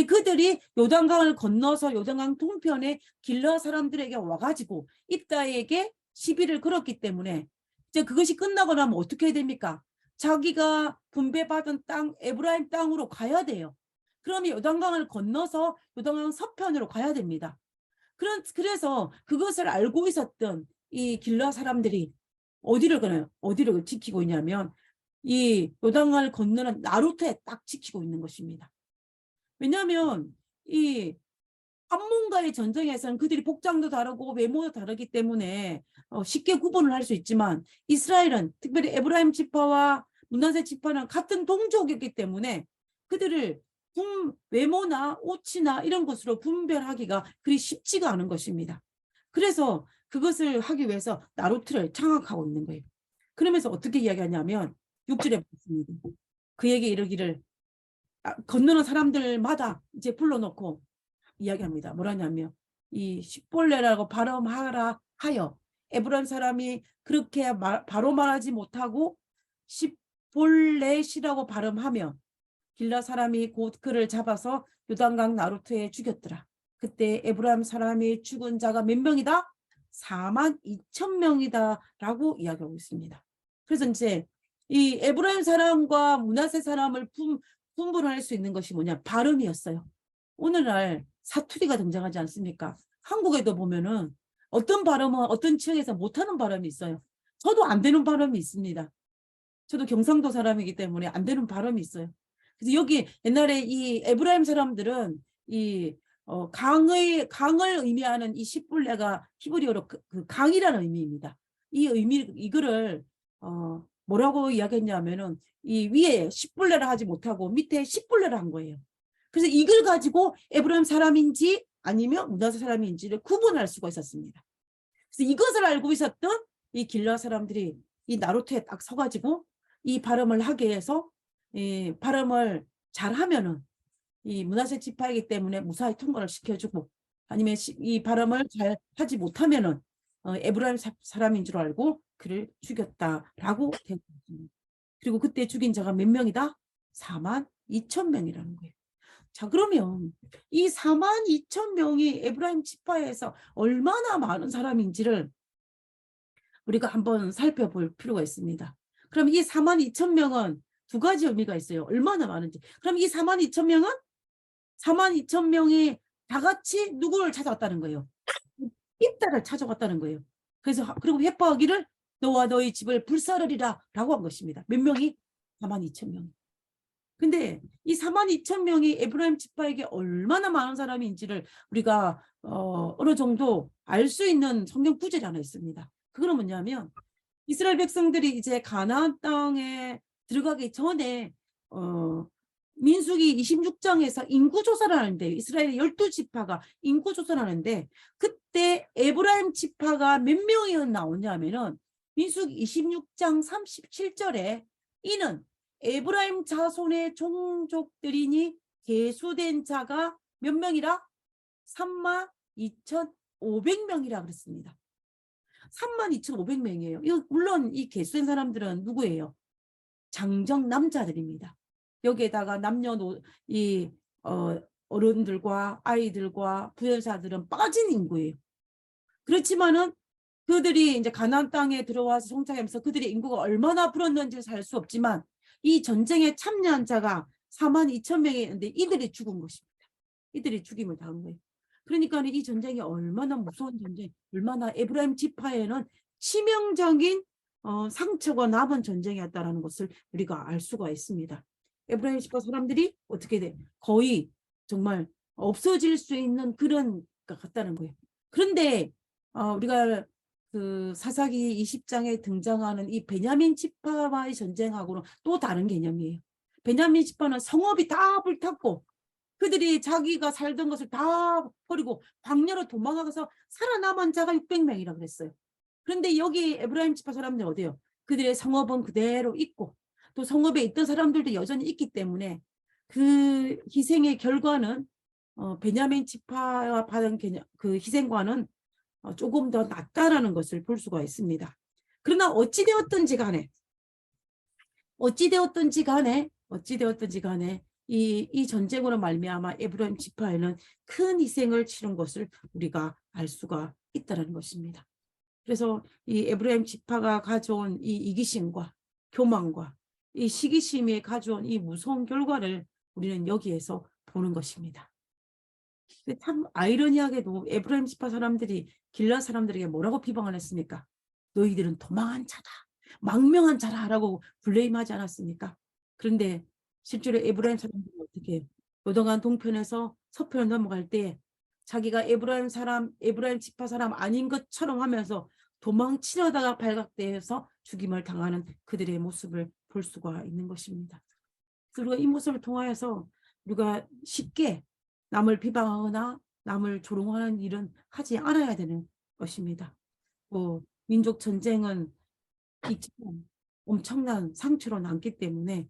그들이 요단강을 건너서 요단강 동편에 길르앗 사람들에게 와가지고 입다에게 시비를 걸었기 때문에 이제 그것이 끝나고 나면 어떻게 해야 됩니까? 자기가 분배받은 땅 에브라임 땅으로 가야 돼요. 그러면 요단강을 건너서 요단강 서편으로 가야 됩니다. 그래서 그것을 알고 있었던 이 길라 사람들이 어디를 가나요? 어디를 지키고 있냐면 이 요단강을 건너는 나루터에 딱 지키고 있는 것입니다. 왜냐하면 이 한문과의 전쟁에서는 그들이 복장도 다르고 외모도 다르기 때문에 쉽게 구분을 할 수 있지만 이스라엘은 특별히 에브라임 지파와 므낫세 지파는 같은 동족이기 때문에 그들을 외모나 옷이나 이런 것으로 분별하기가 그리 쉽지가 않은 것입니다. 그래서 그것을 하기 위해서 나루트를 장악하고 있는 거예요. 그러면서 어떻게 이야기하냐면 6절에 보겠습니다. 그에게 이르기를 건너는 사람들마다 이제 불러놓고 이야기합니다. 뭐라냐면 이 십볼레라고 발음하라 하여 에브라임 사람이 그렇게 바로 말하지 못하고 십볼렛이라고 발음하며 길라 사람이 곧 그를 잡아서 요단강 나루트에 죽였더라. 그때 에브라임 사람이 죽은 자가 몇 명이다? 42,000명이다 라고 이야기하고 있습니다. 그래서 이제 이 에브라임 사람과 므낫세 사람을 분분할 수 있는 것이 뭐냐? 발음이었어요. 오늘날 사투리가 등장하지 않습니까? 한국에도 보면은 어떤 발음은 어떤 지역에서 못하는 발음이 있어요. 저도 안 되는 발음이 있습니다. 저도 경상도 사람이기 때문에 안 되는 발음이 있어요. 그래서 여기 옛날에 이 에브라임 사람들은 이 강을 의미하는 이 십불레가 히브리어로 그 강이라는 의미입니다. 이거를 뭐라고 이야기했냐면은 이 위에 십불레라 하지 못하고 밑에 십불레라 한 거예요. 그래서 이걸 가지고 에브라임 사람인지 아니면 므낫세 사람인지를 구분할 수가 있었습니다. 그래서 이것을 알고 있었던 이 길라 사람들이 이 나루트에 딱 서가지고 이 발음을 하게 해서 이 발음을 잘하면은 이 므낫세 지파이기 때문에 무사히 통과를 시켜주고 아니면 이 발음을 잘 하지 못하면은 에브라임 사람인 줄 알고 그를 죽였다라고 되어 있습니다. 그리고 그때 죽인 자가 몇 명이다? 42,000명이라는 거예요. 자, 그러면 이 42,000명이 에브라임 지파에서 얼마나 많은 사람인지를 우리가 한번 살펴볼 필요가 있습니다. 그럼 이 42,000명은 두 가지 의미가 있어요. 얼마나 많은지. 그럼 이 42,000명은 42,000명이 다 같이 누구를 찾아왔다는 거예요. 입다를 찾아왔다는 거예요. 그래서 그리고 회포하기를 너와 너희 집을 불사르리라 라고 한 것입니다. 몇 명이? 42,000명. 근데 이 42,000명이 에브라임 지파에게 얼마나 많은 사람인지를 우리가 어느 정도 알 수 있는 성경 구절이 하나 있습니다. 그거는 뭐냐면 이스라엘 백성들이 이제 가나안 땅에 들어가기 전에 민수기 26장에서 인구조사를 하는데 이스라엘의 12지파가 인구조사를 하는데 그때 에브라임 지파가 몇 명이 나오냐면은 민수기 26장 37절에 이는 에브라임 자손의 종족들이니 계수된 자가 몇 명이라? 32,500명이라 그랬습니다. 32,500명이에요. 물론 이 계수된 사람들은 누구예요? 장정 남자들입니다. 여기에다가 어른들과 아이들과 부여자들은 빠진 인구예요. 그렇지만은 그들이 이제 가나안 땅에 들어와서 성장하면서 그들의 인구가 얼마나 불었는지 알 수 없지만 이 전쟁에 참여한 자가 42,000명이었는데 이들이 죽은 것입니다. 이들이 죽임을 당한 거예요. 그러니까 이 전쟁이 얼마나 무서운 전쟁, 얼마나 에브라임 지파에는 치명적인 상처가 남은 전쟁이었다는 것을 우리가 알 수가 있습니다. 에브라임 지파 사람들이 어떻게 돼? 거의 정말 없어질 수 있는 그런 것 같다는 거예요. 그런데 우리가 그 사사기 20장에 등장하는 이 베냐민 지파와의 전쟁하고는 또 다른 개념이에요. 베냐민 지파는 성읍이 다 불탔고 그들이 자기가 살던 것을 다 버리고 광야로 도망가서 살아남은 자가 600명이라고 그랬어요. 그런데 여기 에브라임 지파 사람들 어디요? 그들의 성읍은 그대로 있고 또 성읍에 있던 사람들도 여전히 있기 때문에 그 희생의 결과는 베냐민 지파가 받은 그 희생과는 조금 더 낫다라는 것을 볼 수가 있습니다. 그러나 어찌되었든지 간에 이 전쟁으로 말미암아 에브라임 지파에는 큰 희생을 치른 것을 우리가 알 수가 있다는 것입니다. 그래서 이 에브라임 지파가 가져온 이 이기심과 교만과 이 시기심이 가져온 이 무서운 결과를 우리는 여기에서 보는 것입니다. 근데 참 아이러니하게도 에브라임 지파 사람들이 길앗 사람들에게 뭐라고 비방을 했습니까? 너희들은 도망한 자다, 망명한 자라라고 블레임하지 않았습니까? 그런데 실제로 에브라임 사람들이 어떻게 요단강 동편에서 서편을 넘어갈 때 자기가 에브라임 사람, 에브라임 지파 사람 아닌 것처럼 하면서 도망치려다가 발각되어서 죽임을 당하는 그들의 모습을 볼 수가 있는 것입니다. 그리고 이 모습을 통하여서 우리가 쉽게 남을 비방하거나 남을 조롱하는 일은 하지 않아야 되는 것입니다. 민족 전쟁은 이처럼 엄청난 상처로 남기 때문에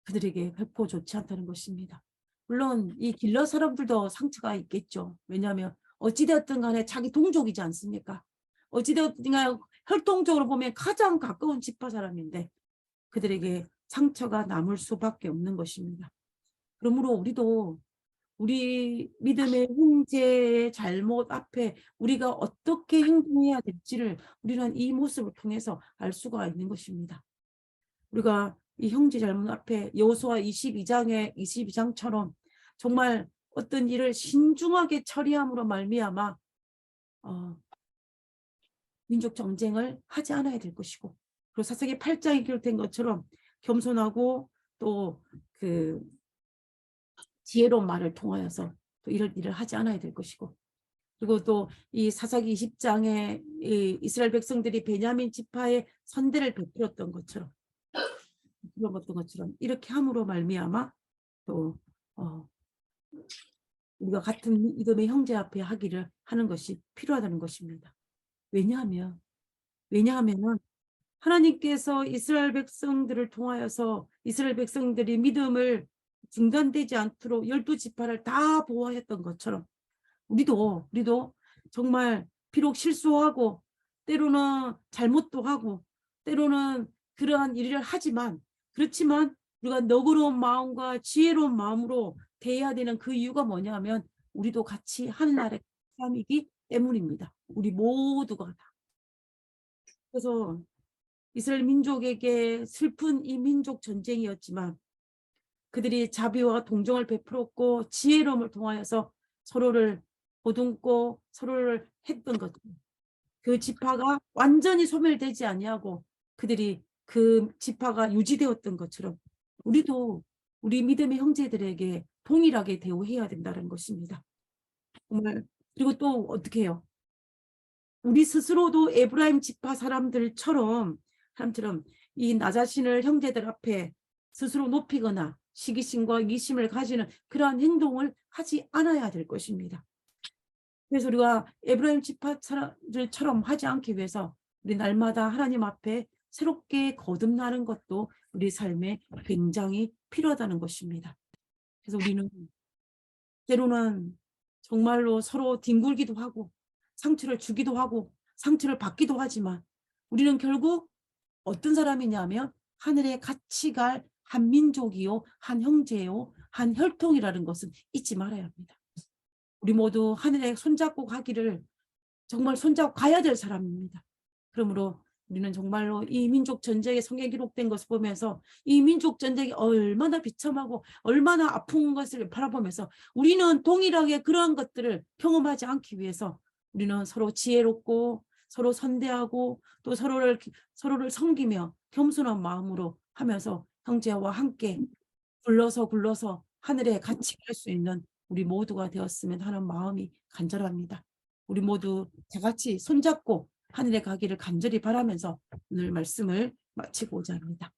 그들에게 결코 좋지 않다는 것입니다. 물론 이 길러 사람들도 상처가 있겠죠. 왜냐하면 어찌되었든 간에 자기 동족이지 않습니까? 어찌되었든 간에 혈통적으로 보면 가장 가까운 지파 사람인데 그들에게 상처가 남을 수밖에 없는 것입니다. 그러므로 우리도 우리 믿음의 형제의 잘못 앞에 우리가 어떻게 행동해야 될지를 우리는 이 모습을 통해서 알 수가 있는 것입니다. 우리가 이 형제 잘못 앞에 여호수아 22장처럼 정말 어떤 일을 신중하게 처리함으로 말미암아 민족 정쟁을 하지 않아야 될 것이고, 그리고 사사기 8장에 기록된 것처럼 겸손하고 또 그 지혜로운 말을 통하여서 또 이런 일을 하지 않아야 될 것이고, 그리고 또 이 사사기 20장에 이 이스라엘 백성들이 베냐민 지파의 선대를 베풀었던 것처럼 이렇게 함으로 말미암아 또 우리가 같은 믿음의 형제 앞에 하기를 하는 것이 필요하다는 것입니다. 왜냐하면은 하나님께서 이스라엘 백성들을 통하여서 이스라엘 백성들이 믿음을 중단되지 않도록 12지파를 다 보호했던 것처럼 우리도 정말 비록 실수하고 때로는 잘못도 하고 때로는 그러한 일을 하지만 그렇지만 우리가 너그러운 마음과 지혜로운 마음으로 대해야 되는 그 이유가 뭐냐면 우리도 같이 하늘나라의 사람이기 때문입니다. 우리 모두가 다. 그래서 이스라엘 민족에게 슬픈 이 민족 전쟁이었지만 그들이 자비와 동정을 베풀었고 지혜로움을 통하여서 서로를 보듬고 서로를 했던 것. 그 지파가 완전히 소멸되지 아니하고 그들이 그 지파가 유지되었던 것처럼 우리도 우리 믿음의 형제들에게 동일하게 대우해야 된다는 것입니다. 정말. 그리고 또 어떻게 해요? 우리 스스로도 에브라임 지파 사람처럼 이 나 자신을 형제들 앞에 스스로 높이거나 시기심과 이기심을 가지는 그러한 행동을 하지 않아야 될 것입니다. 그래서 우리가 에브라임 지파 사람들처럼 하지 않기 위해서 우리 날마다 하나님 앞에 새롭게 거듭나는 것도 우리 삶에 굉장히 필요하다는 것입니다. 그래서 우리는 때로는 정말로 서로 뒹굴기도 하고 상처를 주기도 하고 상처를 받기도 하지만 우리는 결국 어떤 사람이냐면 하늘에 같이 갈 한 민족이요, 한 형제요, 한 혈통이라는 것은 잊지 말아야 합니다. 우리 모두 하늘에 손잡고 가기를 정말 손잡고 가야 될 사람입니다. 그러므로 우리는 정말로 이 민족 전쟁의 성경에 기록된 것을 보면서 이 민족 전쟁이 얼마나 비참하고 얼마나 아픈 것을 바라보면서 우리는 동일하게 그러한 것들을 경험하지 않기 위해서 우리는 서로 지혜롭고 서로 선대하고 또 서로를 섬기며 겸손한 마음으로 하면서 형제와 함께 굴러서 하늘에 같이 갈 수 있는 우리 모두가 되었으면 하는 마음이 간절합니다. 우리 모두 다 같이 손잡고 하늘에 가기를 간절히 바라면서 오늘 말씀을 마치고자 합니다.